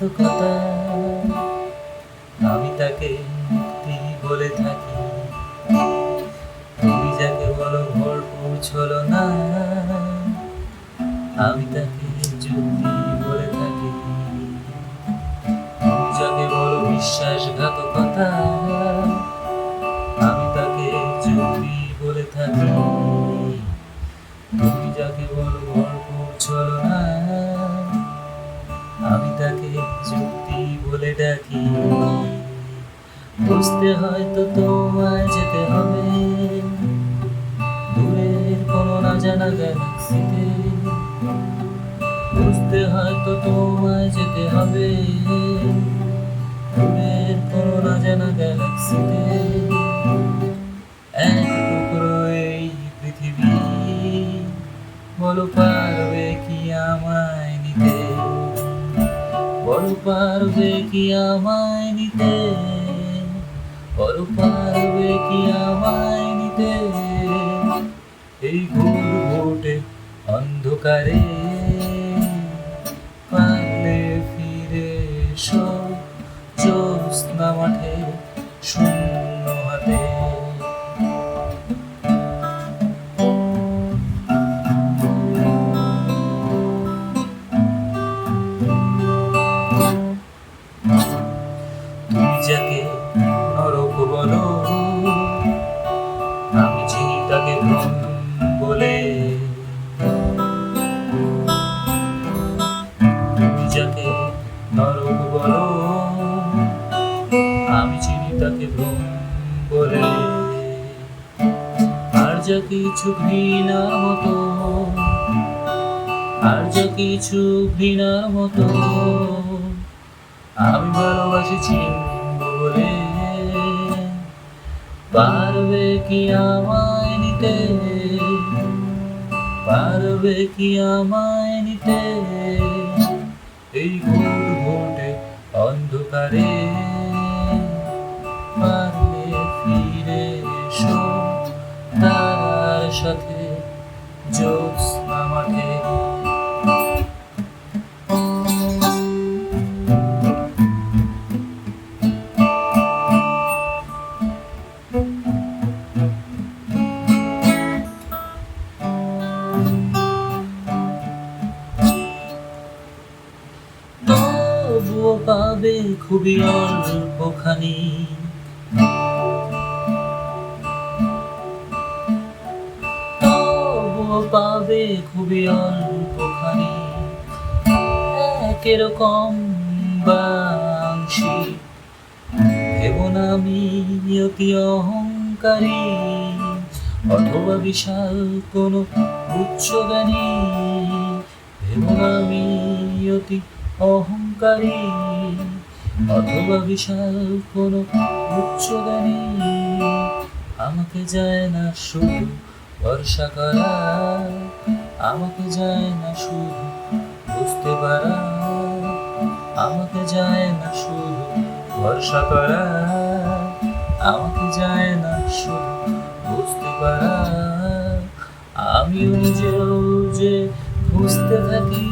বিশ্বাসঘাতকতা, আমি তাকে মুক্তি বলে থাকি। তুমি যাকে বলো ভোর পৌঁছলো না, আমি তাকে যুক্তি বলে থাকি। তুমি যাকে বলো বিশ্বাসঘাতকতা, আমি তাকে যুক্তি বলে থাকি। তুমি যাকে বলো ভোর পৌঁছলো না, আমি তাকে যুক্তি বলে ডাকি। বুঝতে হয়তো তোমায় যেতে হবে দূরের কোনো না জানা গ্যালাক্সিতে। বুঝতে হয়তো তোমায় যেতে হবে দূরের কোনো না জানা গ্যালাক্সিতে। এক টুকরো এই পৃথিবী, বলো পারবে কি আমায় নিতে? বলো পারবে কি আমায় নিতে? বলো পারবে কি আমায় নিতে? এই ঘুরঘুটে অন্ধকারে পারলে ফিরে এসো জ্যোৎস্না মাঠে শূন্য হাতে। তুমি যাকে নরক বলো, আমি চিনি তাকে ভ্রম বলে। তুমি যাকে নরক বলো, আমি চিনি তাকে ভ্রম বলে। আর যা কিছু ঘৃণার মতো, আর যা কিছু ঘৃণার মতো, আমি ভালোবাসি চিনব বলে। পারবে কি আমায় নিতে? পারবে কি আমায় নিতে? এই ঘুরঘুটে অন্ধকারে পারলে ফিরে এসো তার সাথে জ্যোৎস্না মাঠে। তবুও পাবে খুবই অল্পখানি, তবুও পাবে খুবই অল্পখানি। একরকম বাংশি ভেবো না আমি অতি অহংকারী, অথবা বিশাল কোনো উচ্চজ্ঞানী। ভেবো না আমি অতি অহংকারী, অথবা বিশাল কোনো উচ্চজ্ঞানী। আমাকে যায় না শুধু ভরসা করা, আমাকে যায় না শুধু বুঝতে পারা। আমাকে যায় না শুধু ভরসা করা, আমাকে যায় না শুধু বুঝতে পারা। আমিও নিজেও যে খুঁজতে থাকি,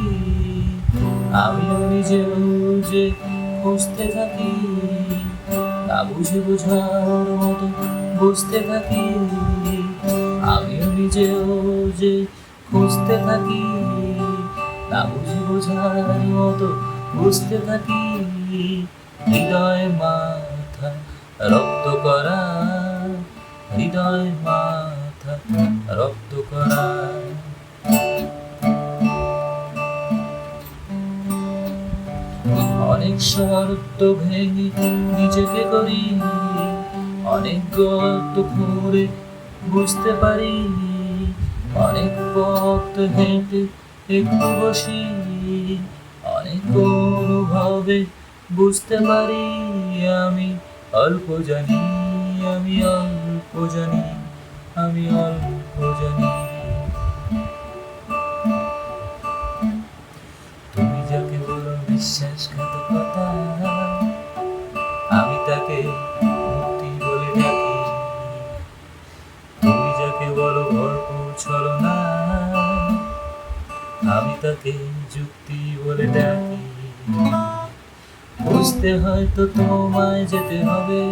আমিও নিজেও যে খুঁজতে থাকি। না বুঝে বোঝার মতো বুঝতে থাকি, আমিও নিজেও যে খুঁজতে থাকি। না বুঝে বোঝার মতো বুঝতে থাকি। হৃদয় মাথা রক্ত করা, হৃদয় মাথা রক্ত করা। অনেক শর্ত ভেঙে নিজেকে করি, অনেক গর্ত খুঁড়ে বুঝতে পারি। অনেক পথ হেঁটে একটু বসি, অনেক অনুভবে বুঝতে পারি। আমি অল্প জানি, আমি অল্প জানি, আমি অল্প জানি। তুমি যাকে বলো বিশ্বাসঘাতকতা, আমি তাকে মুক্তি বলে ডাকি। তুমি যাকে বলো ভোর পৌঁছলো না, আমি তাকে যুক্তি বলে ডাকি। খুঁজতে হয়তো তোমায় যেতে হবে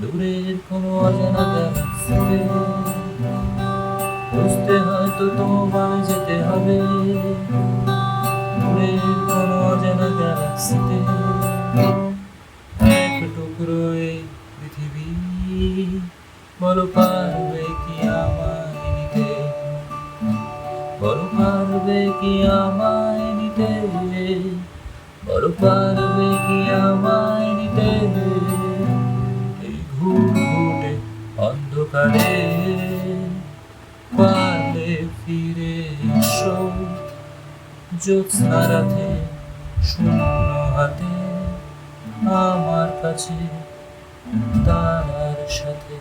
দূরের কোনো অজানা গ্যালাক্সিতে, খুঁজতে হয়তো তোমায় যেতে হবে দূরের কোনো অজানা গ্যালাক্সিতে। এক টুকরো এই পৃথিবী, বলো পারবে কি আমায় নিতে, বলো পারবে কি আমায় নিতে, বলো পারবে কি আমায় নিতে। এই ঘুটঘুটে অন্ধকারে পারলে ফিরে এসো, জ্যোৎস্না রাতে শূন্য হাতে আমার কাছে তারার সাথে।